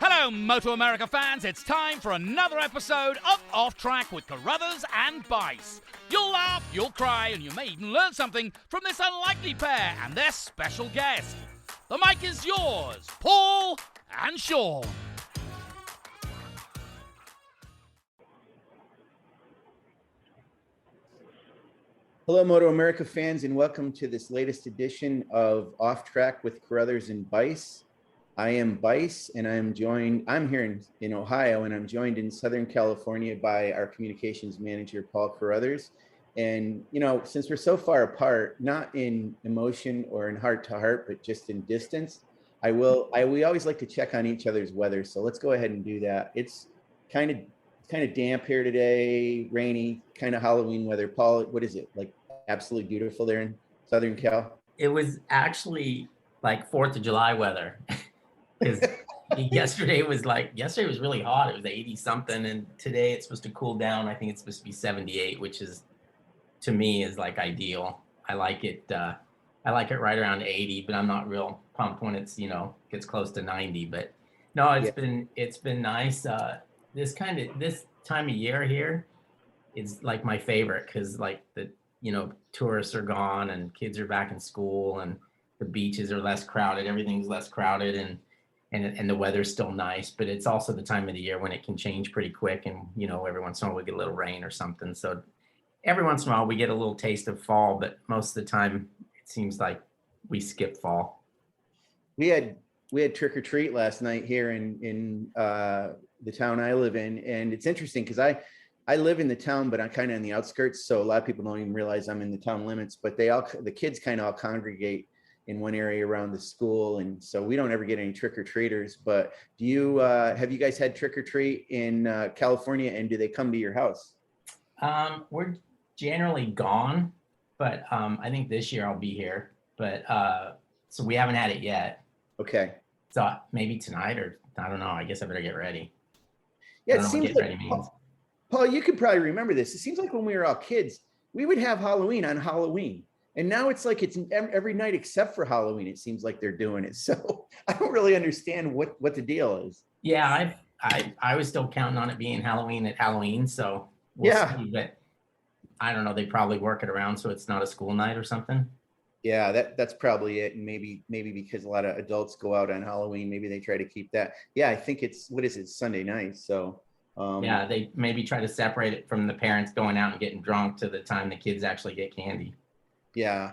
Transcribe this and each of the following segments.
Hello, MotoAmerica fans. It's time for another episode of Off Track with Carruthers and Bice. You'll laugh, you'll cry, and you may even learn something from this unlikely pair and their special guest. The mic is yours, Paul and Sean. Hello, MotoAmerica fans, and welcome to this latest edition of Off Track with Carruthers and Bice. I am Bice, and I'm here in Ohio, and I'm joined in Southern California by our communications manager, Paul Carruthers. And, since we're so far apart, not in emotion or in heart to heart, but just in distance, we always like to check on each other's weather. So let's go ahead and do that. It's kind of damp here today, rainy, kind of Halloween weather. Paul, what is it? Like absolutely beautiful there in Southern Cal? It was actually like 4th of July weather. Because yesterday was really hot. It was 80 something. And today it's supposed to cool down. I think it's supposed to be 78, which is, to me, is like ideal. I like it right around 80, but I'm not real pumped when it's, gets close to 90. But no, it's been nice. This time of year here is like my favorite because like the tourists are gone and kids are back in school and the beaches are less crowded, everything's less crowded, and the weather's still nice. But it's also the time of the year when it can change pretty quick, and every once in a while we get a little rain or something. So every once in a while we get a little taste of fall, but most of the time it seems like we skip fall. We had trick or treat last night here in the town I live in, and it's interesting because I live in the town, but I'm kind of on the outskirts, so a lot of people don't even realize I'm in the town limits. But the kids kind of all congregate in one area around the school, and so we don't ever get any trick or treaters. But have you guys had trick or treat in California, and do they come to your house? We're generally gone, but I think this year I'll be here. But so we haven't had it yet. Okay. So maybe tonight, or I don't know. I guess I better get ready. Yeah, it seems like, Paul, you could probably remember this. It seems like when we were all kids, we would have Halloween on Halloween. And now it's like it's every night except for Halloween. It seems like they're doing it. So I don't really understand what the deal is. Yeah, I was still counting on it being Halloween at Halloween. So we'll see, but I don't know. They probably work it around so it's not a school night or something. Yeah, that's probably it. And maybe because a lot of adults go out on Halloween, maybe they try to keep that. Yeah, I think it's Sunday night. So yeah, they maybe try to separate it from the parents going out and getting drunk to the time the kids actually get candy. Yeah.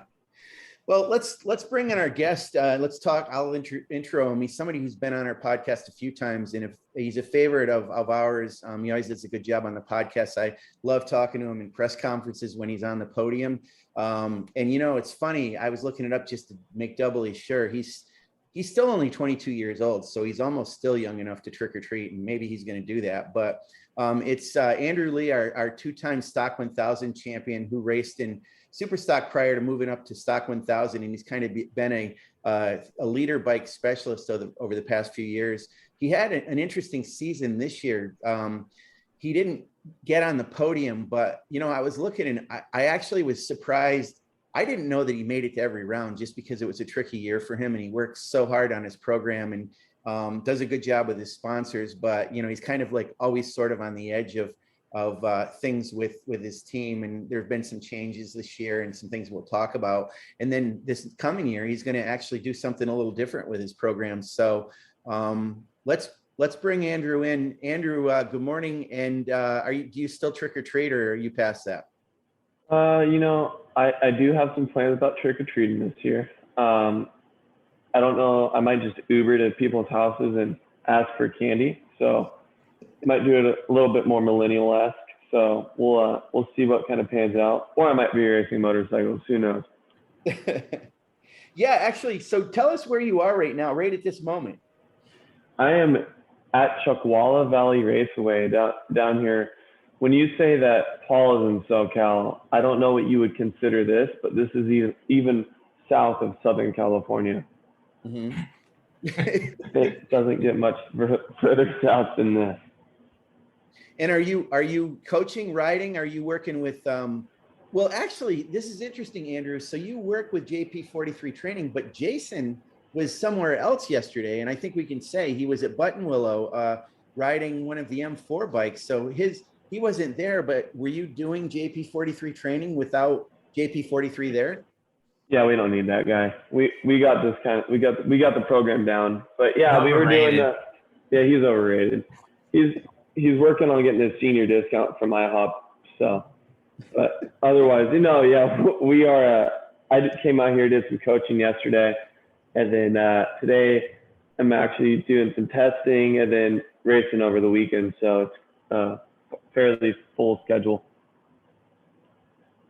Well, let's bring in our guest. Let's talk. I'll intro him. He's somebody who's been on our podcast a few times, and if he's a favorite of ours. He always does a good job on the podcast. I love talking to him in press conferences when he's on the podium. And it's funny. I was looking it up just to make doubly sure. He's still only 22 years old, so he's almost still young enough to trick or treat, and maybe he's going to do that. But it's Andrew Lee, our two-time Stock 1000 champion, who raced in Super Stock prior to moving up to Stock 1000, and he's kind of been a leader bike specialist over the past few years. He had an interesting season this year. He didn't get on the podium, but I was looking, and I actually was surprised. I didn't know that he made it to every round just because it was a tricky year for him, and he works so hard on his program and does a good job with his sponsors. But he's kind of like always sort of on the edge of things with his team, and there have been some changes this year and some things we'll talk about. And then this coming year, he's going to actually do something a little different with his program. So let's bring Andrew in. Andrew, good morning. And do you still trick or treat, or are you past that? I do have some plans about trick or treating this year. I don't know. I might just Uber to people's houses and ask for candy. So might do it a little bit more millennial-esque. So we'll see what kind of pans out. Or I might be racing motorcycles. Who knows? Yeah, actually. So tell us where you are right now, right at this moment. I am at Chuckwalla Valley Raceway down here. When you say that Paul is in SoCal, I don't know what you would consider this, but this is even south of Southern California. Mm-hmm. It doesn't get much further south than this. And are you coaching, riding? Are you working with well, actually, this is interesting, Andrew. So you work with JP43 Training, but Jason was somewhere else yesterday, and I think we can say he was at Buttonwillow riding one of the M4 bikes. So he wasn't there, but were you doing JP43 training without JP43 there? Yeah, we don't need that guy. We got this we got the program down. But yeah, we were doing the. Yeah, he's overrated. He's working on getting his senior discount from IHOP. So, but otherwise, yeah, we are. I came out here, did some coaching yesterday, and then today I'm actually doing some testing and then racing over the weekend. So it's a fairly full schedule.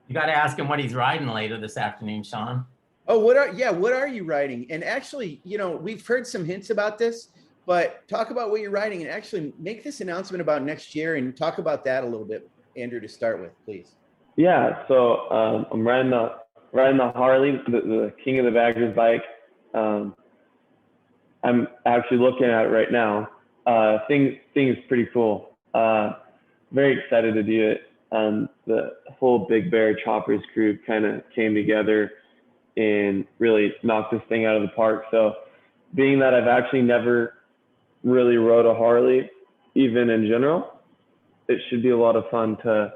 You got to ask him what he's riding later this afternoon, Sean. Oh, what are you riding? And actually, we've heard some hints about this, but talk about what you're riding and actually make this announcement about next year and talk about that a little bit, Andrew, to start with, please. Yeah, so I'm riding the Harley, the King of the Baggers bike. I'm actually looking at it right now. Thing is pretty cool. Very excited to do it. The whole Big Bear Choppers group kind of came together and really knocked this thing out of the park. So being that I've actually never really rode a Harley, even in general, it should be a lot of fun to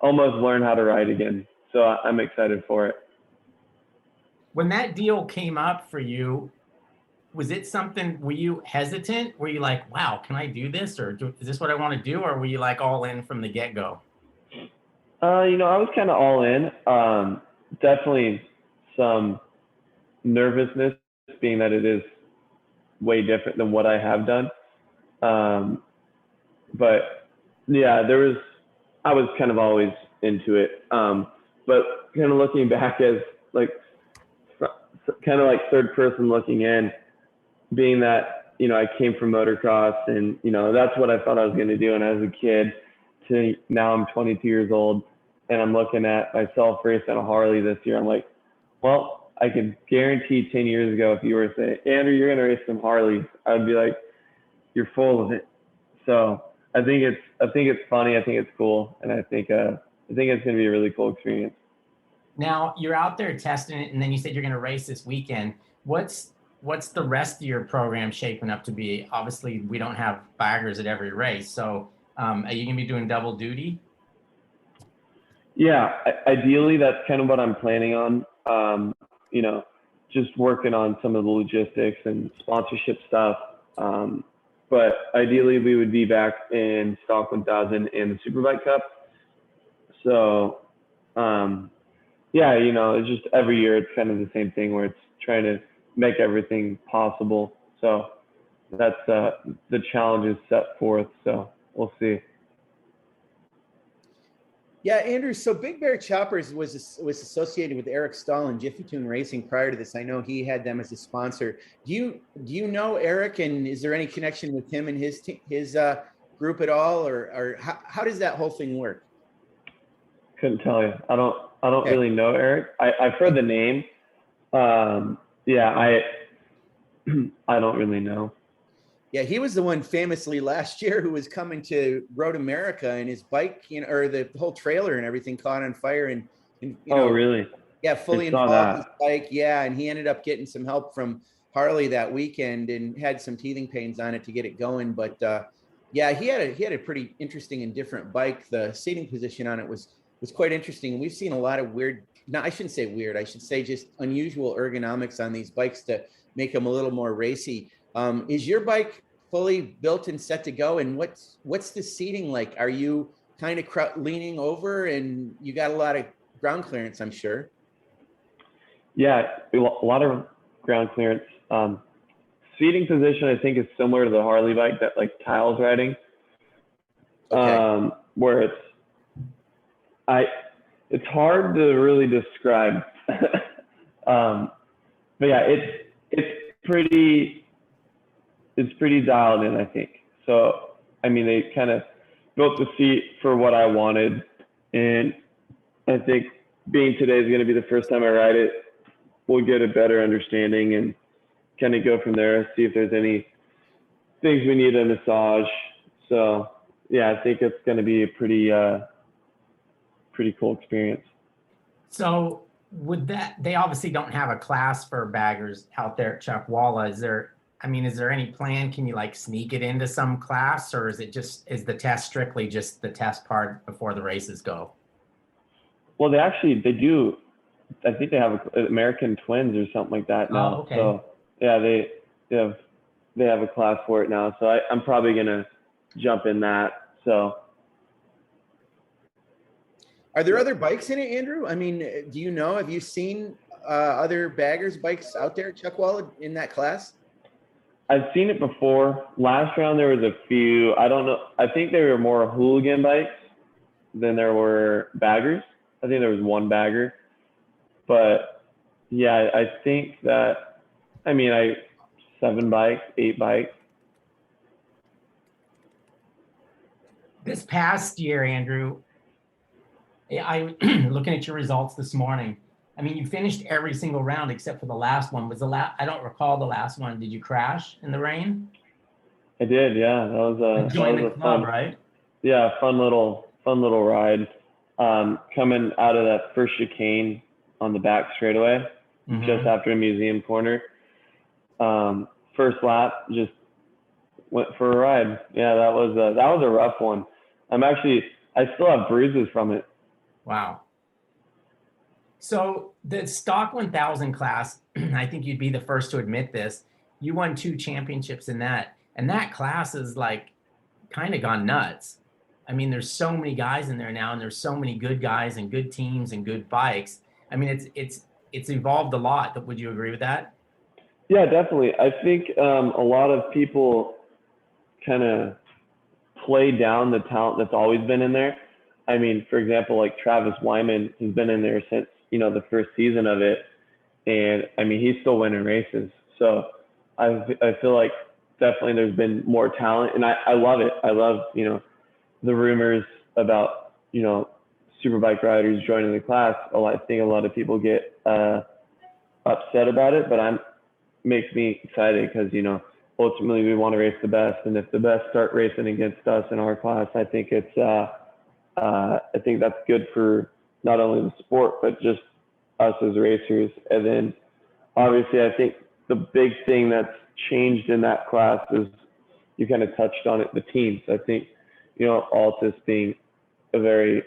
almost learn how to ride again. So I'm excited for it. When that deal came up for you, was it something, were you hesitant? Were you like, wow, can I do this? Or is this what I want to do? Or were you like all in from the get-go? I was kind of all in. Definitely some nervousness, being that it is way different than what I have done. But yeah, I was kind of always into it. But kind of looking back as kind of like third person looking in, being that, I came from motocross and, that's what I thought I was going to do. And as a kid to now I'm 22 years old and I'm looking at myself racing a Harley this year. I'm like, well, I could guarantee 10 years ago, if you were to say, Andrew, you're going to race some Harleys, I would be like, you're full of it. So I think it's funny. I think it's cool. And I think it's going to be a really cool experience. Now you're out there testing it, and then you said you're going to race this weekend. What's the rest of your program shaping up to be? Obviously, we don't have baggers at every race. So are you going to be doing double duty? Yeah, ideally, that's kind of what I'm planning on. Just working on some of the logistics and sponsorship stuff. But ideally, we would be back in Stock 1000 and the Superbike Cup. So, it's just every year it's kind of the same thing where it's trying to make everything possible. So that's the challenge is set forth. So we'll see. Yeah, Andrew, so Big Bear Choppers was associated with Eric Stahl and Jiffy Tune Racing prior to this. I know he had them as a sponsor. Do you know Eric, and is there any connection with him and his group at all, or how does that whole thing work? Couldn't tell you. I don't really know Eric. I've heard the name. I don't really know. Yeah, he was the one famously last year who was coming to MotoAmerica and his bike, or the whole trailer and everything caught on fire. And oh, really? Yeah, fully involved his bike. Yeah, and he ended up getting some help from Harley that weekend and had some teething pains on it to get it going. But he had a pretty interesting and different bike. The seating position on it was quite interesting. We've seen a lot of weird. No, I shouldn't say weird. I should say just unusual ergonomics on these bikes to make them a little more racy. Is your bike fully built and set to go? And what's the seating like? Are you kind of leaning over and you got a lot of ground clearance, I'm sure? Yeah, a lot of ground clearance. Seating position, I think, is similar to the Harley bike that like Tile's riding, where it's hard to really describe. But yeah, it's pretty dialed in, I think. So, I mean, they kind of built the seat for what I wanted. And I think being today is going to be the first time I ride it, we'll get a better understanding and kind of go from there, see if there's any things we need to massage. So, yeah, I think it's going to be a pretty cool experience. So would that, they obviously don't have a class for baggers out there at Chuckwalla. Is there any plan? Can you like sneak it into some class, or is the test strictly just the test part before the races go? Well, they do. I think they have American Twins or something like that now. Oh, okay. So yeah, they have a class for it now. So I'm probably gonna jump in that. So. Are there other bikes in it, Andrew? I mean, do you know? Have you seen other baggers bikes out there at Chuckwalla in that class? I've seen it before. Last round there was a few. I don't know. I think there were more hooligan bikes than there were baggers. I think there was one bagger. But yeah, I think that, I mean, 7 bikes, 8 bikes. This past year, Andrew, I looking at your results this morning. I mean, you finished every single round except for the last one. I don't recall the last one. Did you crash in the rain? I did, yeah. That was Join a the club, fun, right? yeah, fun little ride. Coming out of that first chicane on the back straightaway, just after a museum corner. First lap, just went for a ride. Yeah, that was a rough one. I still have bruises from it. Wow. So the stock 1000 class, I think you'd be the first to admit this. You won 2 championships in that, and that class is like kind of gone nuts. I mean, there's so many guys in there now, and there's so many good guys and good teams and good bikes. I mean, it's evolved a lot. Would you agree with that? Yeah, definitely. I think a lot of people kind of play down the talent that's always been in there. I mean, for example, like Travis Wyman has been in there since, the first season of it. And I mean, he's still winning races. So I feel like definitely there's been more talent, and I love it. I love, the rumors about, superbike riders joining the class. I think a lot of people get upset about it, but makes me excited because, ultimately we want to race the best. And if the best start racing against us in our class, I think I think that's good for not only the sport, but just us as racers. And then obviously I think the big thing that's changed in that class is, you kind of touched on it, the teams. I think, Altus being a very,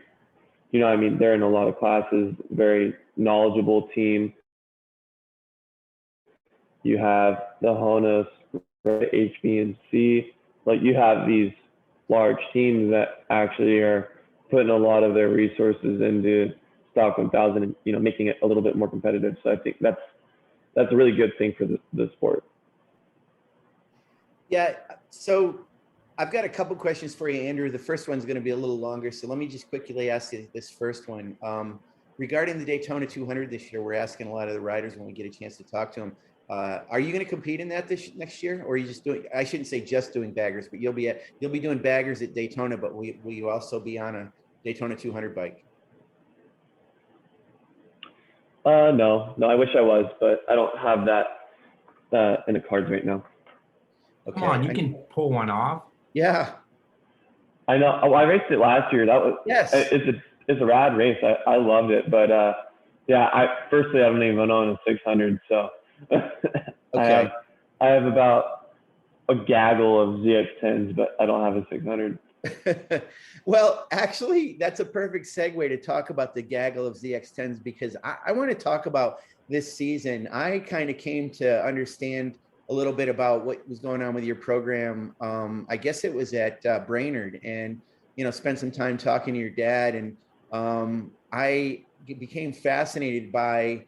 they're in a lot of classes, very knowledgeable team. You have the Honus, the HB&C, like you have these large teams that actually are putting a lot of their resources into stock 1000 and, making it a little bit more competitive. So I think that's a really good thing for the sport. Yeah. So I've got a couple questions for you, Andrew. The first one's going to be a little longer. So let me just quickly ask you this first one. Regarding the Daytona 200 this year, we're asking a lot of the riders when we get a chance to talk to them. Are you going to compete in that next year, or are you just doing? I shouldn't say just doing baggers, but you'll be doing baggers at Daytona. But will you also be on a Daytona 200 bike? No. I wish I was, but I don't have that in the cards right now. Okay. Come on, you can pull one off. Yeah. I know. Oh, I raced it last year. That was yes. It's a rad race. I loved it, but yeah. I don't even own a 600, so. Okay. I have about a gaggle of ZX10s, but I don't have a 600. Well, actually, that's a perfect segue to talk about the gaggle of ZX10s, because I want to talk about this season. I kind of came to understand a little bit about what was going on with your program. I guess it was at Brainerd, and, spent some time talking to your dad. And I became fascinated by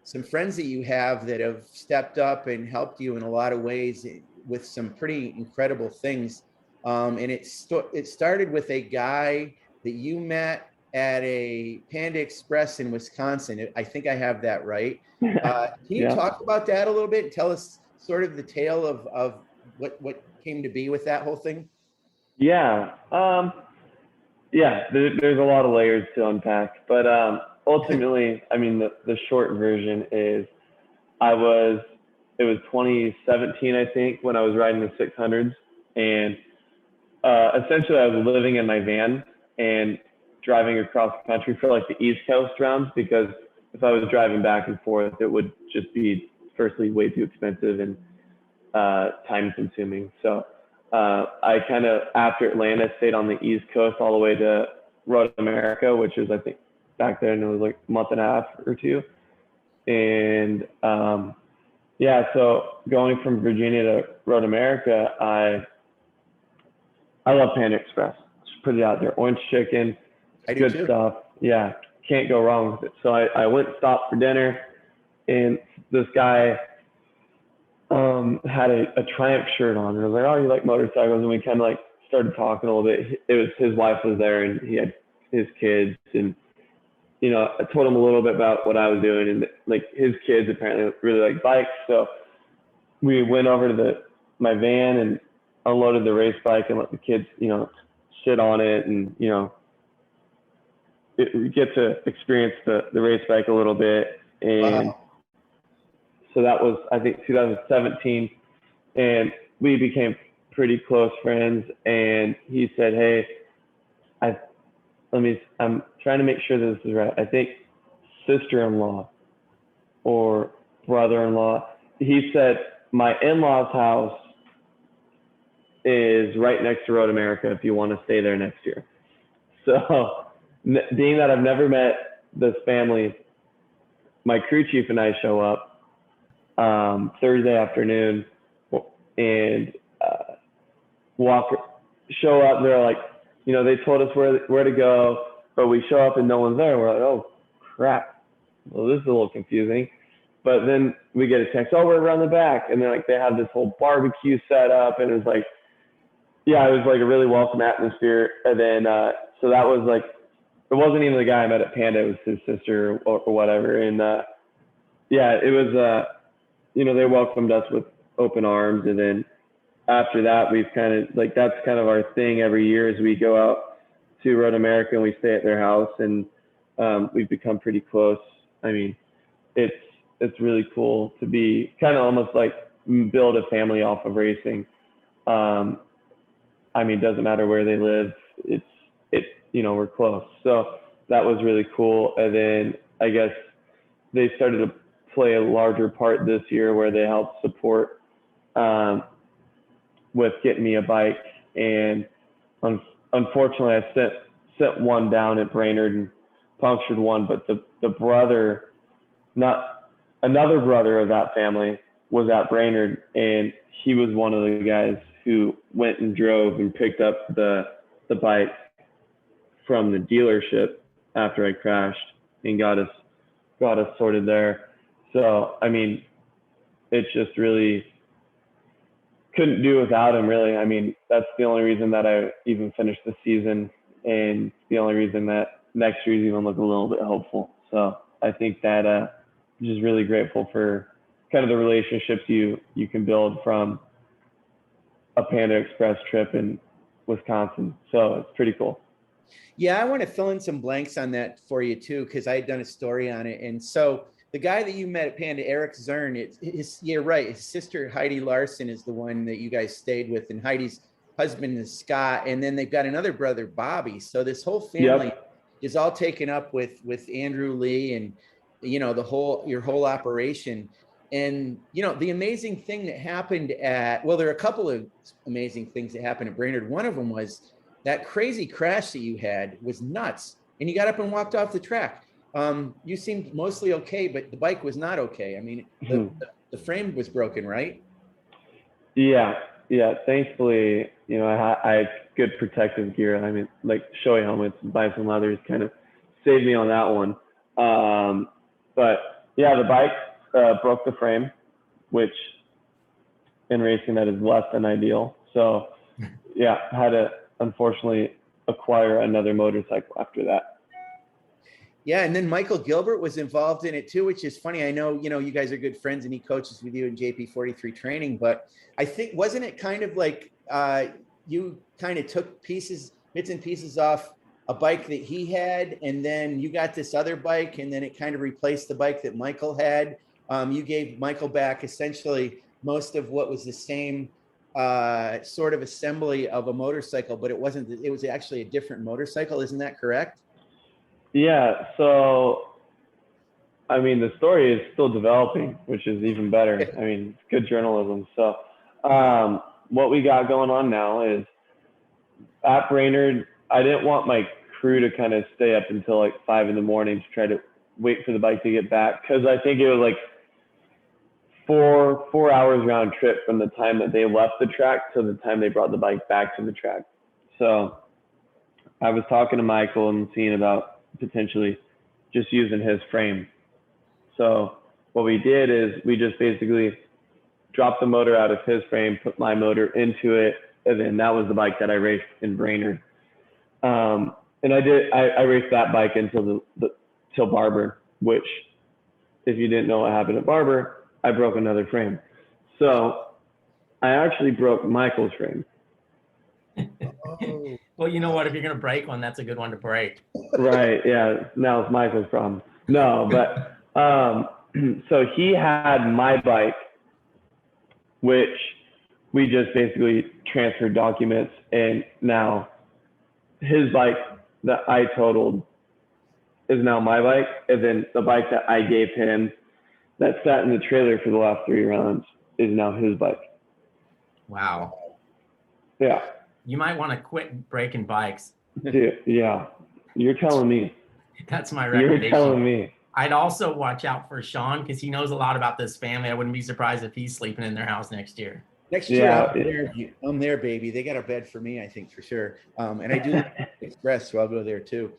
some friends that you have that have stepped up and helped you in a lot of ways with some pretty incredible things. And it started with a guy that you met at a Panda Express in Wisconsin. I think I have that right. Can you talk about that a little bit and tell us sort of the tale of what came to be with that whole thing? Yeah. There's a lot of layers to unpack, but ultimately, I mean, the short version is it was 2017, I think, when I was riding the 600s, and essentially I was living in my van and driving across the country for like the East Coast rounds, because if I was driving back and forth, it would just be firstly way too expensive and time consuming. So I kind of, after Atlanta, stayed on the East Coast all the way to MotoAmerica, which was, I think, back then it was like a month and a half or two. And yeah, so going from Virginia to MotoAmerica, I love Panda Express. Just put it out there. Orange chicken, good stuff. Yeah, can't go wrong with it. So I went and stopped for dinner, and this guy had a Triumph shirt on. And I was like, oh, you like motorcycles? And we kind of like started talking a little bit. It was, his wife was there, and he had his kids. And, you know, I told him a little bit about what I was doing. And like his kids apparently really like bikes. So we went over to my van and unloaded the race bike and let the kids, you know, sit on it. And, you know, we get to experience the race bike a little bit. And wow. So that was, I think, 2017, and we became pretty close friends. And he said, hey, I'm trying to make sure that this is right. I think sister-in-law or brother-in-law. He said, my in-law's house is right next to MotoAmerica if you want to stay there next year. So being that I've never met this family, my crew chief and I show up Thursday afternoon and show up. They're like, you know, they told us where to go, but we show up and no one's there. We're like, oh crap. Well, this is a little confusing. But then we get a text, oh, we're around the back. And then like they have this whole barbecue set up, and it was like, yeah, it was like a really welcome atmosphere. And then so that was like, it wasn't even the guy I met at Panda, it was his sister or whatever. And yeah, it was you know, they welcomed us with open arms. And then after that, we've kind of like, that's kind of our thing every year is we go out to MotoAmerica and we stay at their house, and we've become pretty close. I mean, it's really cool to be kind of almost like build a family off of racing. I mean, it doesn't matter where they live. You know, we're close. So that was really cool. And then I guess they started to play a larger part this year where they helped support with getting me a bike. And unfortunately, I sent one down at Brainerd and punctured one, but the brother, not another brother of that family, was at Brainerd, and he was one of the guys who went and drove and picked up the bike from the dealership after I crashed and got us sorted there. So, I mean, it's just really couldn't do without him, really. I mean, that's the only reason that I even finished the season, and the only reason that next year's even look a little bit hopeful. So I think that I'm just really grateful for kind of the relationships you can build from a Panda Express trip in Wisconsin. So it's pretty cool. Yeah, I want to fill in some blanks on that for you too, because I had done a story on it. And so the guy that you met at Panda, Eric Zern, you're right. His sister, Heidi Larson, is the one that you guys stayed with, and Heidi's husband is Scott. And then they've got another brother, Bobby. So this whole family is all taken up with Andrew Lee and, you know, your whole operation. And, you know, the amazing thing that happened there are a couple of amazing things that happened at Brainerd. One of them was that crazy crash that you had was nuts, and you got up and walked off the track. You seemed mostly okay, but the bike was not okay. I mean, the frame was broken, right? Yeah. Thankfully, you know, I had good protective gear. I mean, like Shoei helmets and Bice leathers kind of saved me on that one. But yeah, the bike broke the frame, which in racing that is less than ideal. So yeah, had to unfortunately acquire another motorcycle after that. Yeah, and then Michael Gilbert was involved in it too, which is funny. I know, you know, you guys are good friends and he coaches with you in JP43 training, but I think, wasn't it kind of like you kind of took bits and pieces off a bike that he had, and then you got this other bike, and then it kind of replaced the bike that Michael had. You gave Michael back essentially most of what was the same sort of assembly of a motorcycle, but it was actually a different motorcycle. Isn't that correct? Yeah. So I mean, the story is still developing, which is even better. I mean, it's good journalism. So what we got going on now is at Brainerd, I didn't want my crew to kind of stay up until like 5 a.m. to try to wait for the bike to get back, because I think it was like four hours round trip from the time that they left the track to the time they brought the bike back to the track. So I was talking to Michael and seeing about potentially just using his frame. So what we did is we just basically dropped the motor out of his frame, put my motor into it, and then that was the bike that I raced in Brainerd. And I raced that bike until till Barber, which, if you didn't know what happened at Barber, I broke another frame. So I actually broke Michael's frame. Oh. Well, you know what? If you're going to break one, that's a good one to break. Right. Yeah. Now it's Michael's problem. No, but so he had my bike, which we just basically transferred documents, and now his bike that I totaled is now my bike, and then the bike that I gave him that sat in the trailer for the last 3 rounds is now his bike. Wow. Yeah. You might want to quit breaking bikes. Dude, yeah. You're telling me. That's my You're recommendation. telling me. I'd also watch out for Sean, because he knows a lot about this family. I wouldn't be surprised if he's sleeping in their house next year. Next year, Yeah. I'm there, baby. They got a bed for me, I think, for sure. And I do Express, so I'll go there too.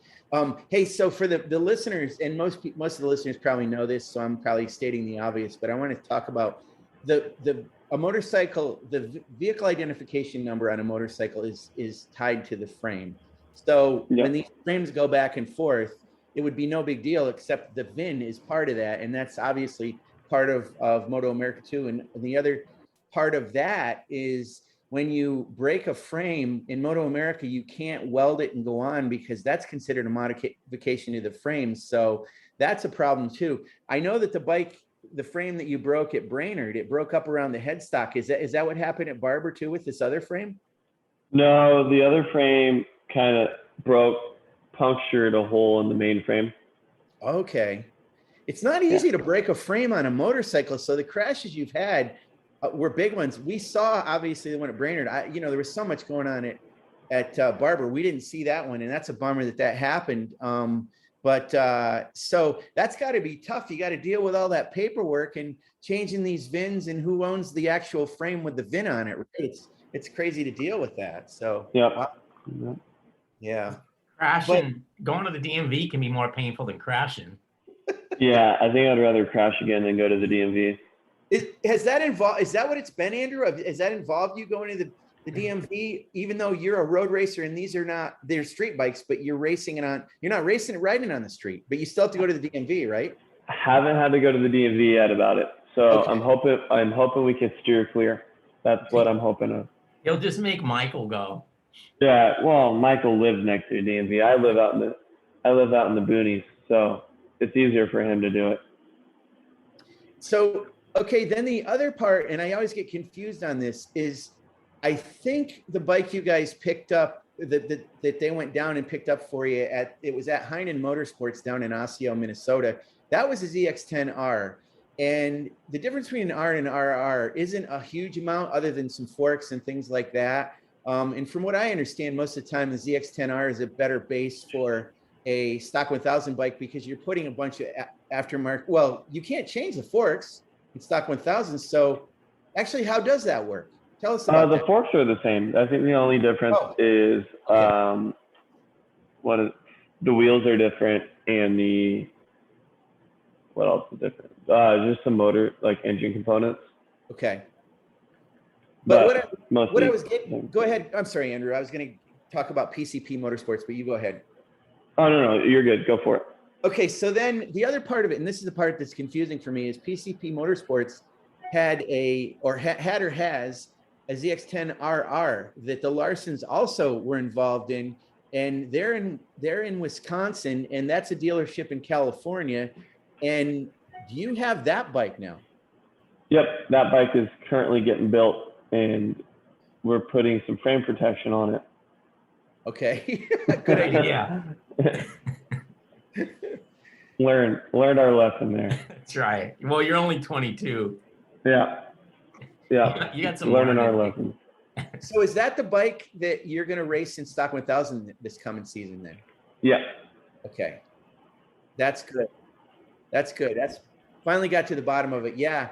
Hey, so for the listeners, and most of the listeners probably know this, so I'm probably stating the obvious, but I want to talk about a motorcycle. The vehicle identification number on a motorcycle is tied to the frame. So when these frames go back and forth, it would be no big deal, except the VIN is part of that, and that's obviously part of MotoAmerica too. And the other part of that is when you break a frame in MotoAmerica, you can't weld it and go on, because that's considered a modification to the frame. So that's a problem too. I know that the frame that you broke at Brainerd, it broke up around the headstock. Is that what happened at Barber too with this other frame? No, the other frame kind of punctured a hole in the main frame. Okay. It's not easy to break a frame on a motorcycle. So the crashes you've had were big ones. We saw, obviously, the one at Brainerd. There was so much going on at Barber. We didn't see that one, and that's a bummer that happened. So that's got to be tough. You got to deal with all that paperwork and changing these VINs and who owns the actual frame with the VIN on it. Right? It's crazy to deal with that. So yeah. Crashing, going to the DMV can be more painful than crashing. Yeah, I think I'd rather crash again than go to the DMV. Is that what it's been, Andrew? Has that involved you going to the DMV, even though you're a road racer and they're street bikes, but you're not riding on the street, but you still have to go to the DMV, right? I haven't had to go to the DMV yet about it. So okay. I'm hoping we can steer clear. That's what I'm hoping of. He'll just make Michael go. Yeah, well, Michael lives next to the DMV. I live out in the boonies, so it's easier for him to do it. So, okay, then the other part, and I always get confused on this, is I think the bike you guys picked up that they went down and picked up for you it was at Heinen Motorsports down in Osseo, Minnesota. That was a ZX-10R. And the difference between an R and an RR isn't a huge amount other than some forks and things like that. And from what I understand, most of the time the ZX-10R is a better base for a stock 1000 bike, because you're putting a bunch of aftermarket. Well, you can't change the forks in stock 1000. So actually, how does that work? Tell us about the that. forks are the same. I think the only difference is the wheels are different, and what else is different? Just some motor, like engine components. Okay. But what I was getting, go ahead. I'm sorry, Andrew. I was going to talk about PCP Motorsports, but you go ahead. Oh, no, you're good. Go for it. Okay. So then the other part of it, and this is the part that's confusing for me, is PCP Motorsports has a ZX-10RR that the Larsons also were involved in, and they're in Wisconsin, and that's a dealership in California. And do you have that bike now? Yep, that bike is currently getting built, and we're putting some frame protection on it. Okay, good idea. learned our lesson there. That's right. Well, you're only 22. Yeah. You got some learning our learning. lesson. So is that the bike that you're going to race in Stock 1000 this coming season then? Yeah. Okay. That's good. That's finally got to the bottom of it. Yeah.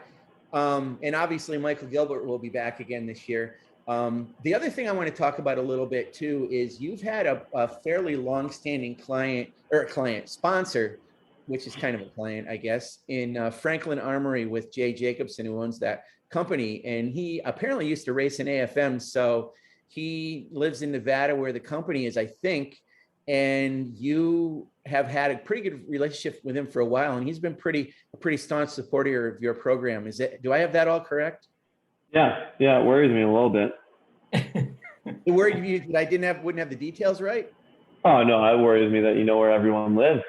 And obviously Michael Gilbert will be back again this year. The other thing I want to talk about a little bit too is you've had a fairly long-standing sponsor, which is kind of a client, I guess, in Franklin Armory with Jay Jacobson, who owns that company. And he apparently used to race in AFM. So he lives in Nevada where the company is, I think. And you have had a pretty good relationship with him for a while. And he's been a pretty staunch supporter of your program. Do I have that all correct? Yeah. It worries me a little bit. It worried you that I wouldn't have the details right? Oh no, it worries me that you know where everyone lives.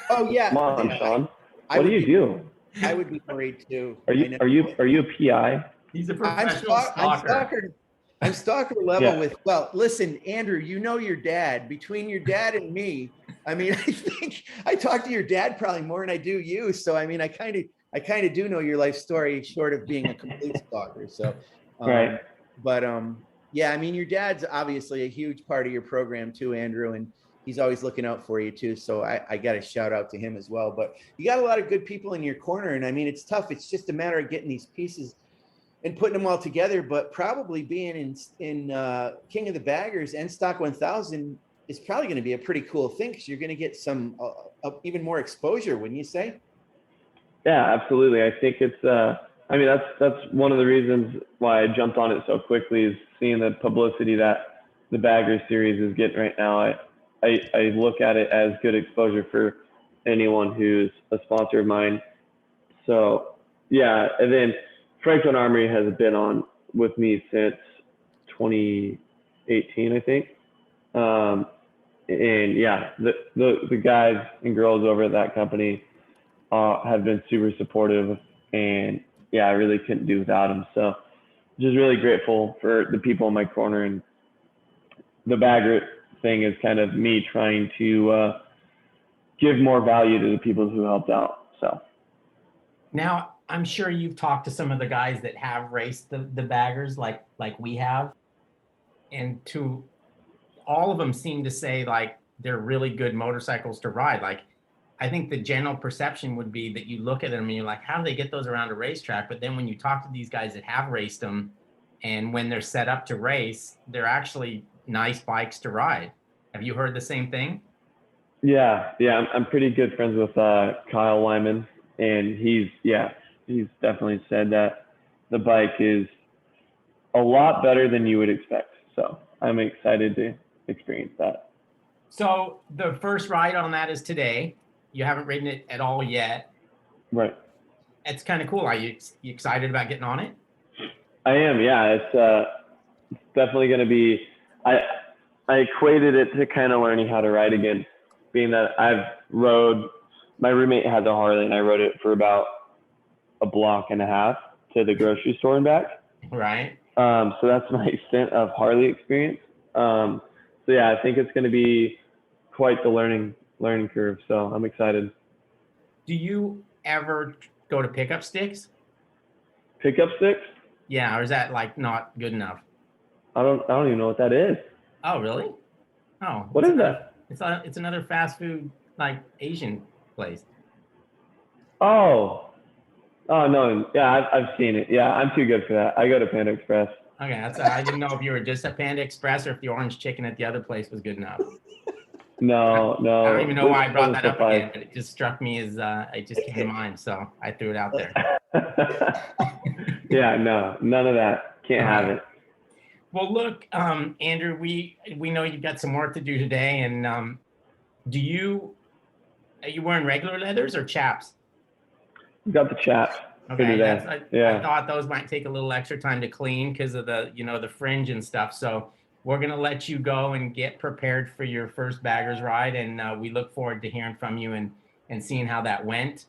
Oh yeah. Come on, Sean. What do you do? I would be worried too. Are you a PI? He's a professional stalker. I'm stalker level with, well, listen, Andrew, you know your dad. Between your dad and me, I mean, I think I talk to your dad probably more than I do you. So I mean, I kind of do know your life story, short of being a complete stalker. So, right. But yeah, I mean, your dad's obviously a huge part of your program too, Andrew, and he's always looking out for you too. So I got to shout out to him as well. But you got a lot of good people in your corner, and I mean, it's tough. It's just a matter of getting these pieces and putting them all together. But probably being in King of the Baggers and Stock 1000 is probably going to be a pretty cool thing because you're going to get some even more exposure, wouldn't you say? Yeah, absolutely. I think it's. I mean, that's one of the reasons why I jumped on it so quickly is seeing the publicity that the Bagger Series is getting right now. I look at it as good exposure for anyone who's a sponsor of mine. So yeah, and then Franklin Armory has been on with me since 2018, I think. And yeah, the guys and girls over at that company have been super supportive, and yeah, I really couldn't do without them. So just really grateful for the people in my corner, and the Bagger thing is kind of me trying to give more value to the people who helped out. So now I'm sure you've talked to some of the guys that have raced the baggers like we have, and to all of them seem to say like they're really good motorcycles to ride. Like I think the general perception would be that you look at them and you're like, how do they get those around a racetrack? But then when you talk to these guys that have raced them, and when they're set up to race, they're actually nice bikes to ride. Have you heard the same thing? Yeah. I'm pretty good friends with Kyle Lyman, and he's definitely said that the bike is a lot better than you would expect. So I'm excited to experience that. So the first ride on that is today. You haven't ridden it at all yet. Right. It's kind of cool. Are you excited about getting on it? I am. Yeah. It's definitely going to be, I equated it to kind of learning how to ride again, being that my roommate has a Harley and I rode it for about a block and a half to the grocery store and back. Right. So that's my extent of Harley experience. So yeah, I think it's going to be quite the learning curve. So I'm excited. Do you ever go to pickup sticks? Pickup sticks? Yeah, or is that like not good enough? I don't even know what that is. Oh, really? Oh. What is that? It's another fast food like Asian place. Oh no. Yeah, I've seen it. Yeah, I'm too good for that. I go to Panda Express. Okay, I didn't know if you were just at Panda Express or if the orange chicken at the other place was good enough. No. I don't even know why I brought that up again, but it just struck me as it just came to mind, so I threw it out there. Yeah, no, none of that. Can't have it. Well, look, Andrew, we know you've got some work to do today, and are you wearing regular leathers or chaps? Got the chaps. Okay, I thought those might take a little extra time to clean because of the fringe and stuff. So we're gonna let you go and get prepared for your first baggers ride, and we look forward to hearing from you and seeing how that went.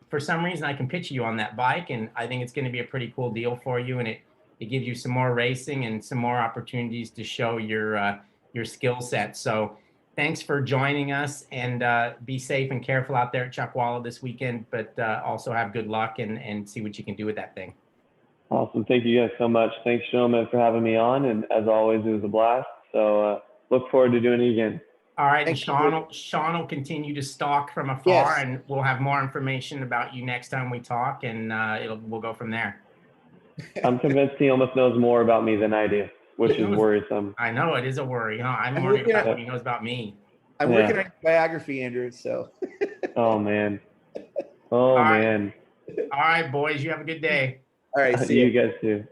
For some reason, I can picture you on that bike, and I think it's going to be a pretty cool deal for you, and it gives you some more racing and some more opportunities to show your skill set. So thanks for joining us, and be safe and careful out there at Chuckwalla this weekend, but also have good luck and see what you can do with that thing. Awesome. Thank you guys so much. Thanks, gentlemen, for having me on. And as always, it was a blast. So look forward to doing it again. All right. Thanks, And Sean will continue to stalk from afar, Yes. and we'll have more information about you next time we talk, and we'll go from there. I'm convinced he almost knows more about me than I do, which is worrisome. I know it is a worry, huh? I'm I'm worried looking about at- what he knows about me. I'm working on your biography, Andrew. So. Oh, man. Oh, All right. man. All right, boys. You have a good day. All right. See You you. guys too.